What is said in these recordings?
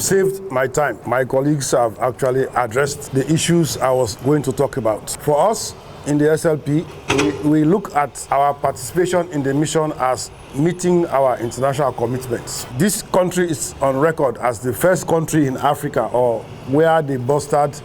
saved my time. My colleagues have actually addressed the issues I was going to talk about. For us, in the SLP, we look at our participation in the mission as meeting our international commitments. This country is on record as the first country in Africa where they mustered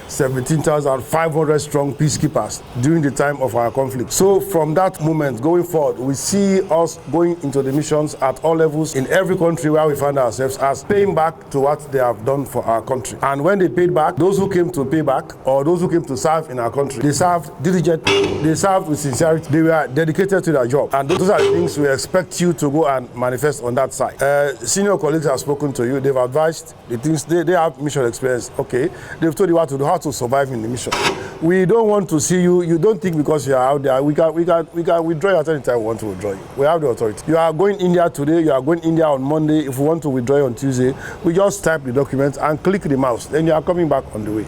17,500 strong peacekeepers during the time of our conflict. So from that moment going forward, we see us going into the missions at all levels in every country where we find ourselves as paying back to what they have done for our country. And when they paid back, those who came to pay back or those who came to serve in our country, they served diligently, they served with sincerity, they were dedicated to their job. And those are the things we expect you to go and manifest on that side. Senior colleagues have spoken to you, they've advised the things, they have mission experience. Okay, they've told you what to do, how to survive in the mission. We don't want to see you don't think because you're out there, we can withdraw you at any time we want to withdraw you. We have the authority. You are going India today, you are going India on Monday. If we want to withdraw you on Tuesday, we just type the document and click the mouse, then you are coming back on the way.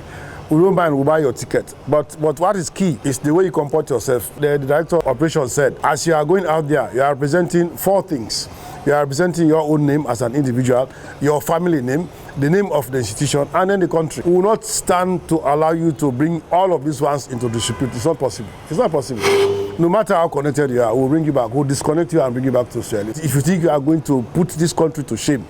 We don't mind, we'll buy your ticket. But what is key is the way you comport yourself. The director of operations said, as you are going out there, you are representing 4 things. You are representing your own name as an individual, your family name, the name of the institution, and then the country. We will not stand to allow you to bring all of these ones into dispute. It's not possible. It's not possible. No matter how connected you are, we'll bring you back. We'll disconnect you and bring you back to Australia. If you think you are going to put this country to shame,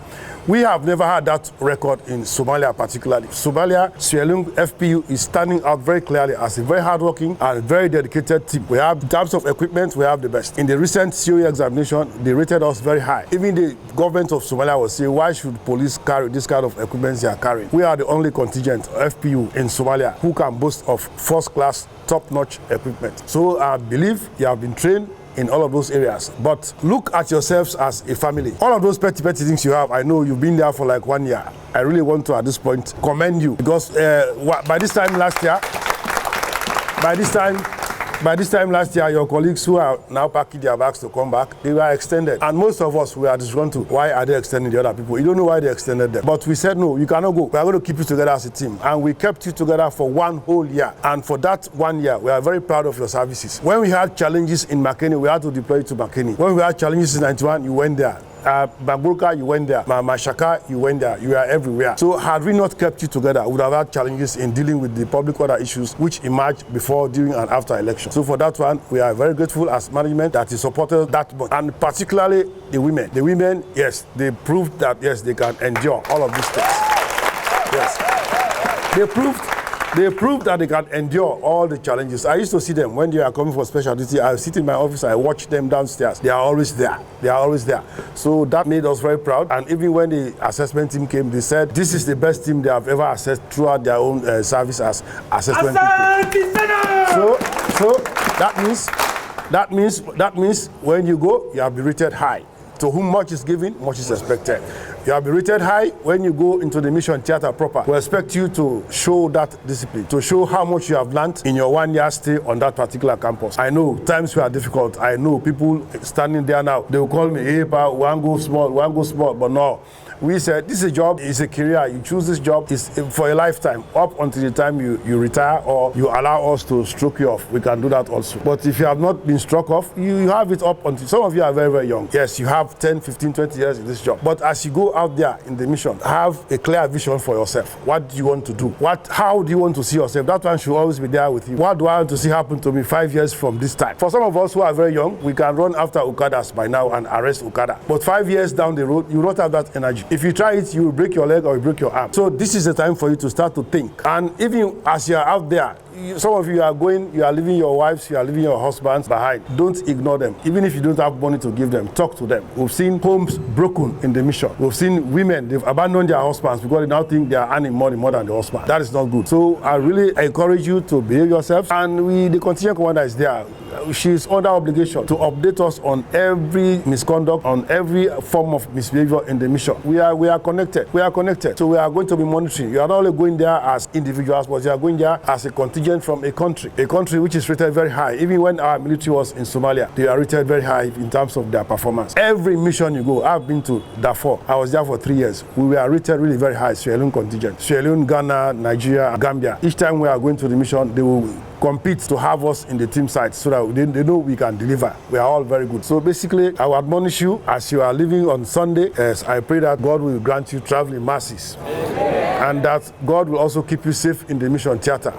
we have never had that record in Somalia particularly. Somalia, Sellu, FPU is standing out very clearly as a very hardworking and very dedicated team. We have, in terms of equipment, we have the best. In the recent COE examination, they rated us very high. Even the government of Somalia was saying, why should police carry this kind of equipment they are carrying? We are the only contingent, FPU, in Somalia, who can boast of first-class, top-notch equipment. So I believe you have been trained in all of those areas. But look at yourselves as a family. All of those petty things you have, I know you've been there for like 1 year. I really want to, at this point, commend you. Because by this time last year, your colleagues who are now packing their bags to come back, they were extended. And most of us, we are disgruntled. Why are they extending the other people? You don't know why they extended them. But we said, no, you cannot go. We are going to keep you together as a team. And we kept you together for 1 whole year. And for that 1 year, we are very proud of your services. When we had challenges in Makeni, we had to deploy you to Makeni. When we had challenges in 91, you went there. Bagburka, you went there. Mashaka, you went there. You are everywhere. So had we not kept you together, we would have had challenges in dealing with the public order issues which emerged before, during, and after election. So for that one, we are very grateful as management that is supported that much. And particularly the women. The women, yes, they proved that, yes, they can endure all of these things. Yes. They proved that they can endure all the challenges. I used to see them when they are coming for special duty. I sit in my office, I watch them downstairs. They are always there. They are always there. So that made us very proud. And even when the assessment team came, they said this is the best team they have ever assessed throughout their own service as assessment people. So that means when you go, you have been rated high. To whom much is given, much is expected. You have been rated high when you go into the mission theater proper. We expect you to show that discipline, to show how much you have learned in your 1 year stay on that particular campus. I know times were difficult. I know people standing there now, they will call me, hey, pa, one go small, but no. We said, this is a job, it's a career. You choose this job, it's for a lifetime, up until the time you retire or you allow us to stroke you off. We can do that also. But if you have not been struck off, you have it up until, some of you are very, very young. Yes, you have 10, 15, 20 years in this job. But as you go out there in the mission, have a clear vision for yourself. What do you want to do? How do you want to see yourself? That one should always be there with you. What do I want to see happen to me 5 years from this time? For some of us who are very young, we can run after Okadas by now and arrest Okada. But 5 years down the road, you will not have that energy. If you try it, you will break your leg or you break your arm. So this is the time for you to start to think. And even as you are out there, some of you are going, you are leaving your wives, you are leaving your husbands behind. Don't ignore them. Even if you don't have money to give them, talk to them. We've seen homes broken in the mission. We've seen women, they've abandoned their husbands because they now think they are earning money more than the husband. That is not good. So I really encourage you to behave yourself. And the contingent commander is there. She is under obligation to update us on every misconduct, on every form of misbehavior in the mission. We are connected. So we are going to be monitoring. You are not only going there as individuals, but you are going there as a contingent contingent from a country which is rated very high. Even when our military was in Somalia, they are rated very high in terms of their performance. Every mission you go, I've been to Darfur. I was there for 3 years. We were rated really very high, Sierra Leone contingent. Sierra Leone, Ghana, Nigeria, Gambia. Each time we are going to the mission, they will compete to have us in the team side so that they know we can deliver. We are all very good. So basically, I will admonish you as you are leaving on Sunday. As I pray that God will grant you traveling mercies. And that God will also keep you safe in the mission theater.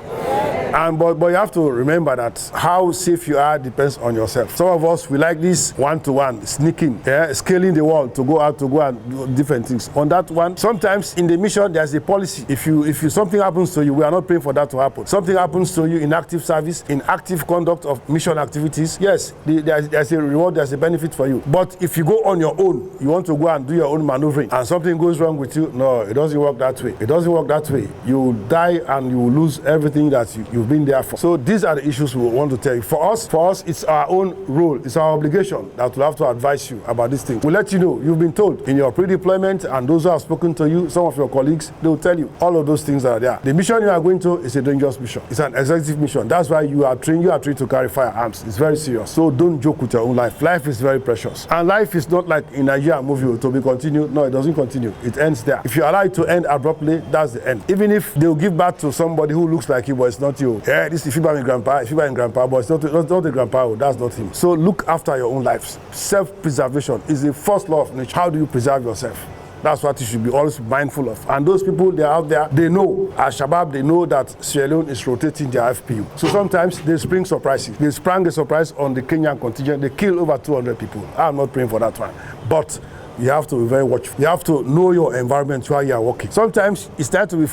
But you have to remember that how safe you are depends on yourself. Some of us, we like this one-to-one, sneaking, scaling the wall to go out to go and do different things. On that one, sometimes in the mission, there's a policy. If something happens to you, we are not praying for that to happen. Something happens to you in active service, in active conduct of mission activities, yes, there's a reward, there's a benefit for you. But if you go on your own, you want to go and do your own maneuvering, and something goes wrong with you, no, it doesn't work that way. It doesn't work that way. You will die and you will lose everything that you've been there for. So these are the issues we want to tell you. For us, it's our own role, it's our obligation that we'll have to advise you about this thing. We'll let you know. You've been told in your pre-deployment, and those who have spoken to you, some of your colleagues, they will tell you all of those things that are there. The mission you are going to is a dangerous mission. It's an executive mission. That's why you are trained to carry firearms. It's very serious. So don't joke with your own life. Life is very precious. And life is not like in Nigeria movie to be continued. No, it doesn't continue. It ends there. If you allow it to end abruptly, that's the end. Even if they'll give birth to somebody who looks like you, but it's not you. This is Ifiba and grandpa, but it's not the grandpa, that's not him. So look after your own lives. Self-preservation is the first law of nature. How do you preserve yourself? That's what you should be always mindful of. And those people, they're out there, they know, Al-Shabaab, they know that Sierra Leone is rotating their FPU. So sometimes they spring surprises. They sprang a surprise on the Kenyan contingent. They killed over 200 people. I'm not praying for that one. But you have to be very watchful. You have to know your environment while you are working. Sometimes it's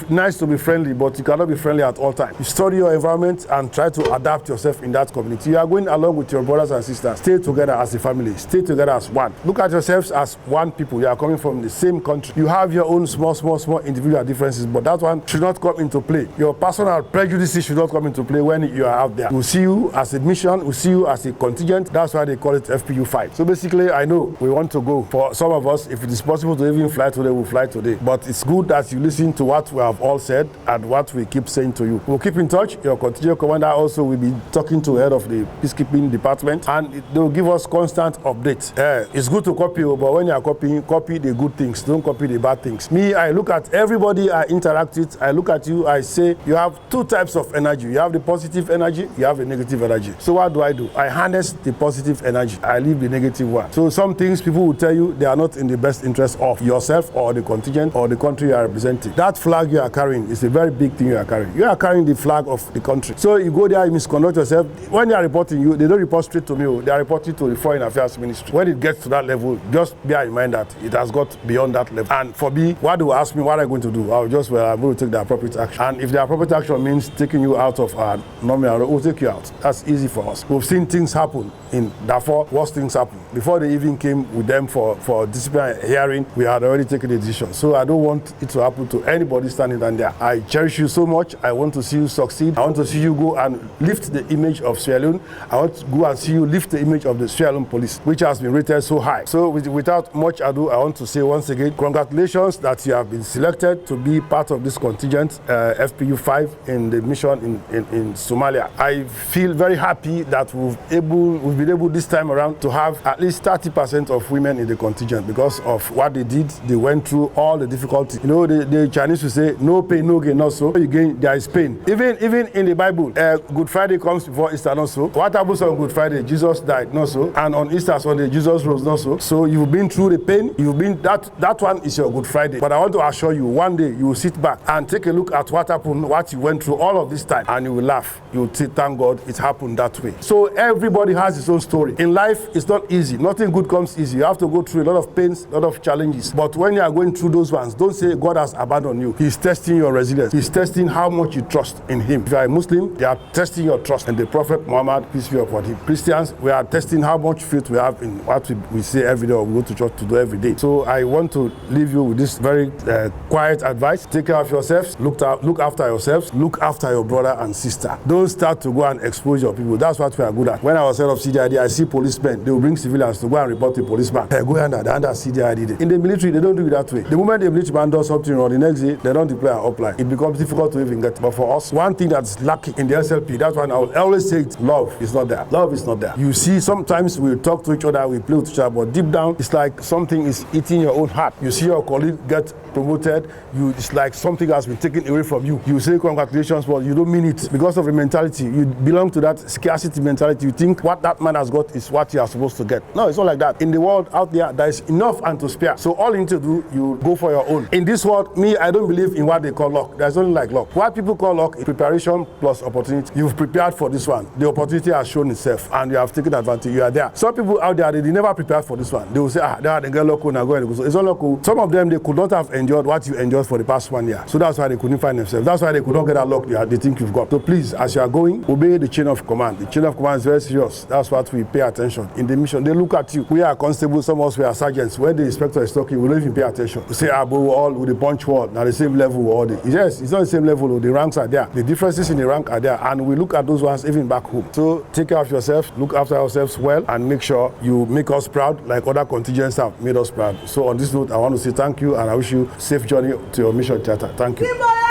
nice to be friendly, but you cannot be friendly at all times. You study your environment and try to adapt yourself in that community. You are going along with your brothers and sisters. Stay together as a family. Stay together as one. Look at yourselves as one people. You are coming from the same country. You have your own small individual differences, but that one should not come into play. Your personal prejudices should not come into play when you are out there. We'll see you as a mission. We'll see you as a contingent. That's why they call it FPU 5. So basically, I know we want to go. For some of us, if it is possible to even fly today, we'll fly today. But it's good that you listen to what we have all said and what we keep saying to you. We'll keep in touch. Your contingent commander also will be talking to the head of the peacekeeping department, and they'll give us constant updates. It's good to copy, but when you are copying, copy the good things. Don't copy the bad things. Me, I look at everybody I interact with. I look at you, I say, you have two types of energy. You have the positive energy, you have the negative energy. So what do? I harness the positive energy. I leave the negative one. So some things people will tell you, they are not in the best interest of yourself or the contingent or the country you are representing. That flag you are carrying is a very big thing you are carrying. You are carrying the flag of the country. So you go there, you misconduct yourself. When they are reporting you, they don't report straight to me. They are reporting to the Foreign Affairs Ministry. When it gets to that level, just bear in mind that it has got beyond that level. And for me, what they will ask me, what I'm going to do, I'm going to take the appropriate action. And if the appropriate action means taking you out of our normal, we'll take you out. That's easy for us. We've seen things happen in Darfur. Worst things happen. Before they even came with them for disciplinary hearing, we had already taken a decision. So I don't want it to happen to anybody standing down there. I cherish you so much. I want to see you succeed. I want to see you go and lift the image of Sierra Leone. I want to go and see you lift the image of the Sierra Leone police, which has been rated so high. So without much ado, I want to say once again, congratulations that you have been selected to be part of this contingent, FPU 5, in the mission in Somalia. I feel very happy that we've been able this time around to have at least 30% of women in the contingent because of what they did. They went through all the difficulties. You know, the Chinese will say, no pain, no gain, not so. You gain, there is pain. Even in the Bible, Good Friday comes before Easter, not so. What happens on Good Friday? Jesus died, not so. And on Easter Sunday, Jesus rose, not so. So you've been through the pain. You've been, that one is your Good Friday. But I want to assure you, one day you will sit back and take a look at what happened, what you went through all of this time, and you will laugh. You will say, thank God it happened that way. So everybody has his own story. In life, it's not easy. Nothing good comes easy. You have to go through a lot of pains, a lot of challenges. But when you are going through those ones, don't say God has abandoned you. He's testing your resilience. He's testing how much you trust in him. If you are a Muslim, they are testing your trust in the Prophet Muhammad, peace be upon him. Christians, we are testing how much faith we have in what we say every day or we go to church to do every day. So I want to leave you with this very quiet advice. Take care of yourselves. Look after yourselves. Look after your brother and sister. Don't start to go and expose your people. That's what we are good at. When I was head of CDID, I see policemen. They will bring civilians to go and report to policeman. Hey, go under that. stand at CDID. In the military, they don't do it that way. The moment the military man does something wrong, the next day, they don't deploy and upline. It becomes difficult to even get. But for us, one thing that's lacking in the SLP, that's why I will always say it, love is not there. Love is not there. You see, sometimes we talk to each other, we play with each other, but deep down, it's like something is eating your own heart. You see your colleague get promoted, it's like something has been taken away from you. You say congratulations, but you don't mean it because of the mentality. You belong to that scarcity mentality. You think what that man has got is what you are supposed to get. No, it's not like that. In the world out there is enough and to spare. So all you need to do, you go for your own. In this world, I don't believe in what they call luck. There's only like luck. What people call luck is preparation plus opportunity. You've prepared for this one. The opportunity has shown itself and you have taken advantage. You are there. Some people out there, they never prepared for this one. They will say, they get lucky and go. So it's not lucky. Some of them, they could not have enjoyed what you enjoyed for the past 1 year. So that's why they couldn't find themselves. That's why they could not get that luck they think you've got. So please, as you are going, obey the chain of command. The chain of command is very serious. That's what we pay attention. In the mission, they look at you. We are constables, some of us we are sergeants. When the inspector is talking, we don't even pay attention. We say, but we're all with the punch wall, now the same level. All the yes, it's not the same level. The ranks are there. The differences in the rank are there. And we look at those ones even back home. So take care of yourself, look after yourselves well, and make sure you make us proud like other contingents have made us proud. So on this note, I want to say thank you and I wish you safe journey to your mission theater. Thank you.